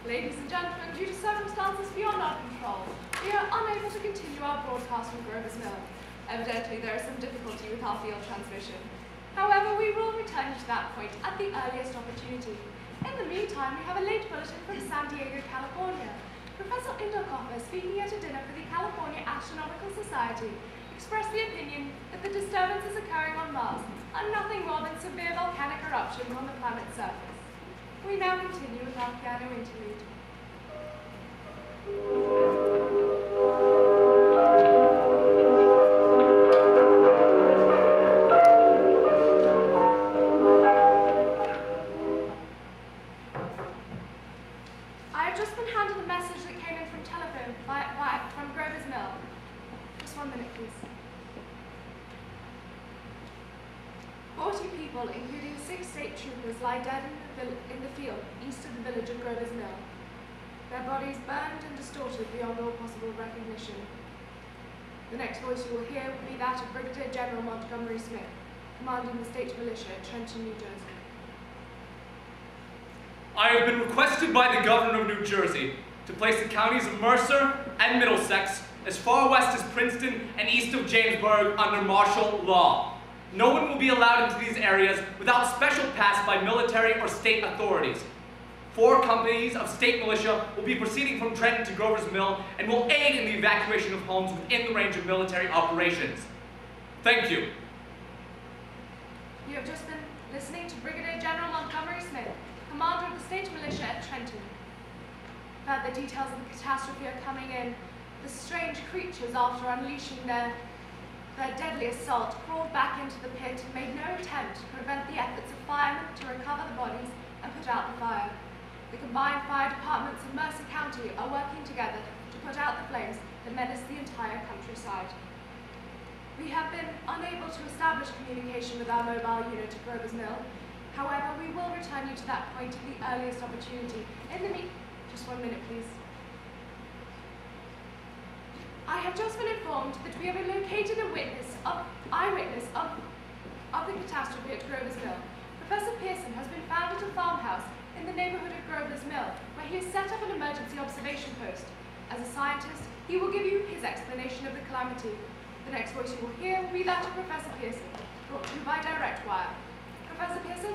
Ladies and gentlemen, due to circumstances beyond our control, we are unable to continue our broadcast from Grover's Mill. Evidently, there is some difficulty with our field transmission. However, we will return you to that point at the earliest opportunity. In the meantime, we have a late bulletin from San Diego, California. Professor Indokoffer, speaking at a dinner for the California Astronomical Society, expressed the opinion that the disturbances occurring on Mars are nothing more than severe volcanic eruptions on the planet's surface. We now continue with our piano interlude. I have just been handed a message that came in from telephone from Grover's Mill. Just 1 minute, please. 40 people, including 6 state troopers, lie dead in the field east of the village of Grover's Mill. Their bodies burned and distorted beyond all possible recognition. The next voice you will hear will be that of Brigadier General Montgomery Smith, commanding the state militia at Trenton, New Jersey. I have been requested by the governor of New Jersey to place the counties of Mercer and Middlesex as far west as Princeton and east of Jamesburg under martial law. No one will be allowed into these areas without special pass by military or state authorities. 4 companies of state militia will be proceeding from Trenton to Grover's Mill and will aid in the evacuation of homes within the range of military operations. Thank you. You have just been listening to Brigadier General Montgomery Smith, commander of the state militia at Trenton. Further details of the catastrophe are coming in. The strange creatures, after unleashing their deadly assault, crawled back into the pit and made no attempt to prevent the efforts of firemen to recover the bodies and put out the fire. The combined fire departments of Mercer County are working together to put out the flames that menace the entire countryside. We have been unable to establish communication with our mobile unit at Grover's Mill. However, we will return you to that point at the earliest opportunity. Just 1 minute, please. I have just been informed that we have located an eyewitness of the catastrophe at Grover's Mill. Professor Pearson has been found at a farmhouse in the neighborhood of Grover's Mill, where he has set up an emergency observation post. As a scientist, he will give you his explanation of the calamity. The next voice you will hear will be that of Professor Pearson, brought to you by direct wire. Professor Pearson?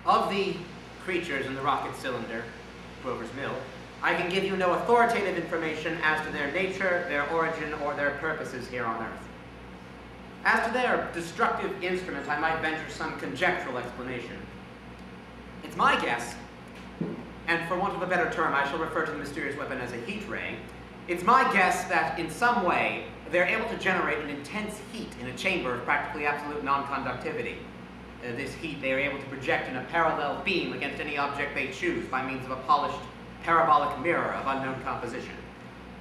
Of the creatures in the rocket cylinder, Grover's Mill, I can give you no authoritative information as to their nature, their origin, or their purposes here on Earth. As to their destructive instrument, I might venture some conjectural explanation. It's my guess, and for want of a better term, I shall refer to the mysterious weapon as a heat ray. It's my guess that in some way, they're able to generate an intense heat in a chamber of practically absolute non-conductivity. This heat they are able to project in a parallel beam against any object they choose by means of a polished parabolic mirror of unknown composition,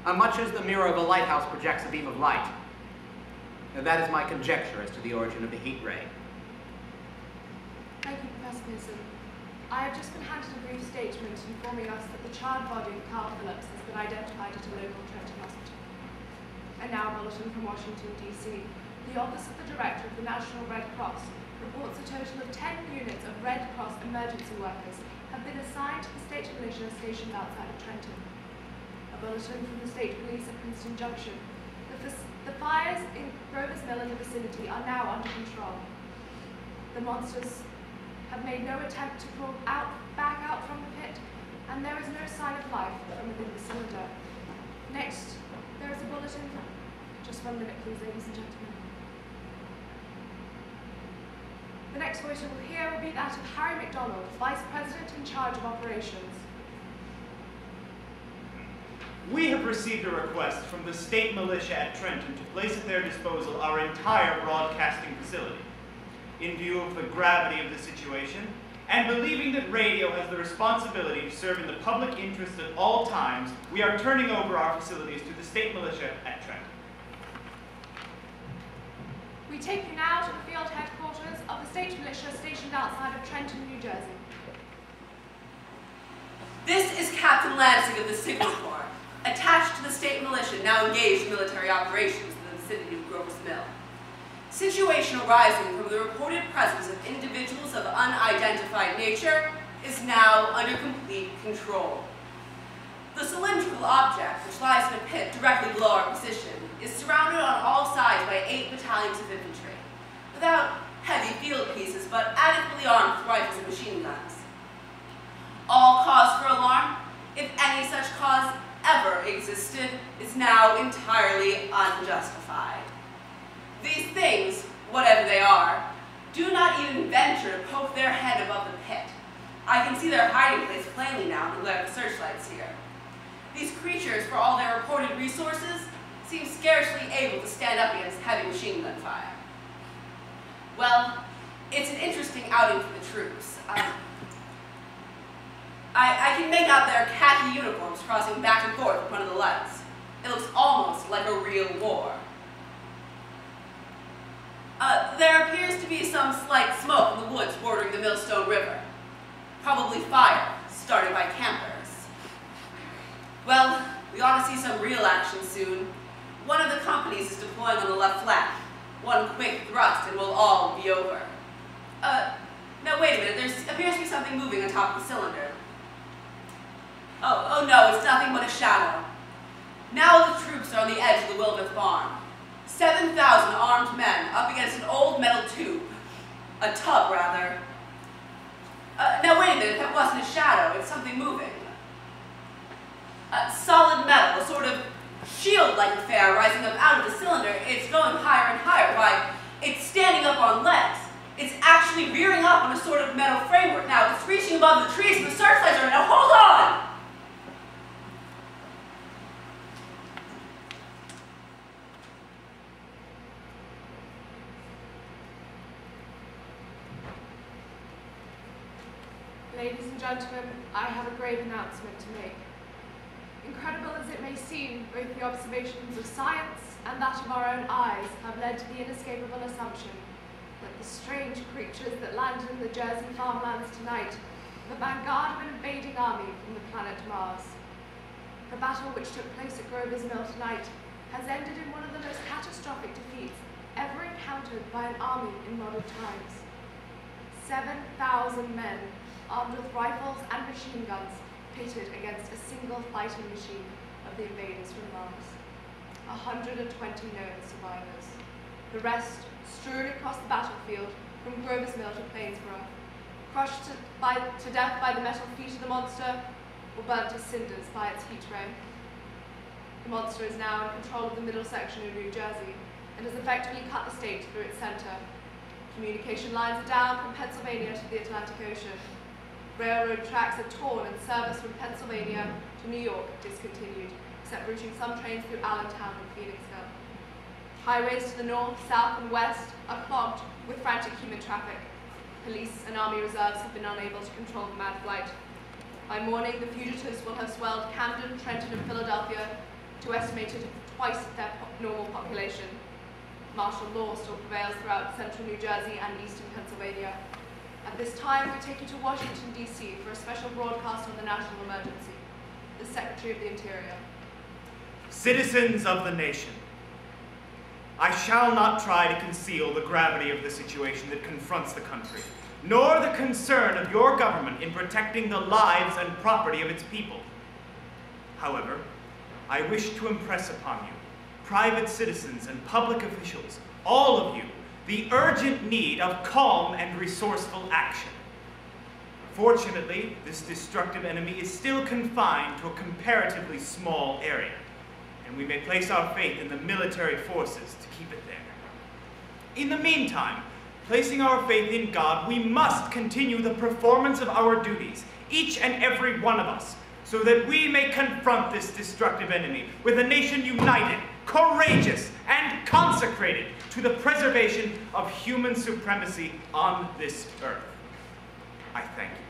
much as the mirror of a lighthouse projects a beam of light. That is my conjecture as to the origin of the heat ray. Thank you, Professor Pearson. I have just been handed a brief statement informing us that the charred body of Carl Phillips has been identified at a local Trenton hospital. And now a bulletin from Washington, D.C. The Office of the Director of the National Red Cross reports a total of 10 units of Red Cross emergency workers have been assigned to the state militia stationed outside of Trenton. A bulletin from the state police at Princeton Junction. The fires in Grover's Mill and the vicinity are now under control. The monsters have made no attempt to crawl back out from the pit, and there is no sign of life from within the cylinder. Next, there is a bulletin. Just 1 minute, please, ladies and gentlemen. The next voice you will hear will be that of Harry McDonald, Vice President in charge of operations. We have received a request from the state militia at Trenton to place at their disposal our entire broadcasting facility. In view of the gravity of the situation, and believing that radio has the responsibility to serve in the public interest at all times, we are turning over our facilities to the state militia at Trenton. We take you now to the field headquarters of the state militia stationed outside of Trenton, New Jersey. This is Captain Lansing of the Signal Corps, attached to the state militia now engaged in military operations in the vicinity of Grover's Mill. Situation arising from the reported presence of individuals of unidentified nature is is now under complete control. The cylindrical object, which lies in a pit directly below our position, is surrounded on all sides by 8 battalions of infantry, without heavy field pieces, but adequately armed with rifles and machine guns. All cause for alarm, if any such cause ever existed, is now entirely unjustified. These things, whatever they are, do not even venture to poke their head above the pit. I can see their hiding place plainly now in the glare of the searchlights here. These creatures, for all their reported resources, seem scarcely able to stand up against heavy machine gun fire. Well, it's an interesting outing for the troops. I can make out their khaki uniforms crossing back and forth in front of the lights. It looks almost like a real war. There appears to be some slight smoke in the woods bordering the Millstone River. Probably fire, started by campers. Well, we ought to see some real action soon. One of the companies is deploying on the left flank. One quick thrust and we'll all be over. No, wait a minute. There appears to be something moving on top of the cylinder. Oh no, it's nothing but a shadow. Now the troops are on the edge of the Wilbeth farm. 7,000 armed men up against an old metal tube. A tub, rather. Now wait a minute, that wasn't a shadow, it's something moving. Solid metal, a sort of shield-like affair rising up out of the cylinder. It's going higher and higher. Why, it's standing up on legs. It's actually rearing up on a sort of metal framework now. It's reaching above the trees and the searchlights are in. Now hold on! Ladies and gentlemen, I have a grave announcement to make. Incredible as it may seem, both the observations of science and that of our own eyes have led to the inescapable assumption that the strange creatures that landed in the Jersey farmlands tonight were the vanguard of an invading army from the planet Mars. The battle which took place at Grover's Mill tonight has ended in one of the most catastrophic defeats ever encountered by an army in modern times. 7,000 men, armed with rifles and machine guns, pitted against a single fighting machine of the invaders from Mars. 120 known survivors. The rest strewn across the battlefield from Grover's Mill to Plainsboro, crushed to death by the metal feet of the monster, or burnt to cinders by its heat ray. The monster is now in control of the middle section of New Jersey and has effectively cut the state through its center. Communication lines are down from Pennsylvania to the Atlantic Ocean. Railroad tracks are torn and service from Pennsylvania to New York discontinued, except routing some trains through Allentown and Phoenixville. Highways to the north, south, and west are clogged with frantic human traffic. Police and army reserves have been unable to control the mad flight. By morning, the fugitives will have swelled Camden, Trenton, and Philadelphia to estimated twice their normal population. Martial law still prevails throughout central New Jersey and eastern Pennsylvania. At this time, we take you to Washington, D.C. for a special broadcast on the national emergency. The Secretary of the Interior. Citizens of the nation, I shall not try to conceal the gravity of the situation that confronts the country, nor the concern of your government in protecting the lives and property of its people. However, I wish to impress upon you, private citizens and public officials, all of you, the urgent need of calm and resourceful action. Fortunately, this destructive enemy is still confined to a comparatively small area, and we may place our faith in the military forces to keep it there. In the meantime, placing our faith in God, we must continue the performance of our duties, each and every one of us, so that we may confront this destructive enemy with a nation united, courageous, and consecrated to the preservation of human supremacy on this earth. I thank you.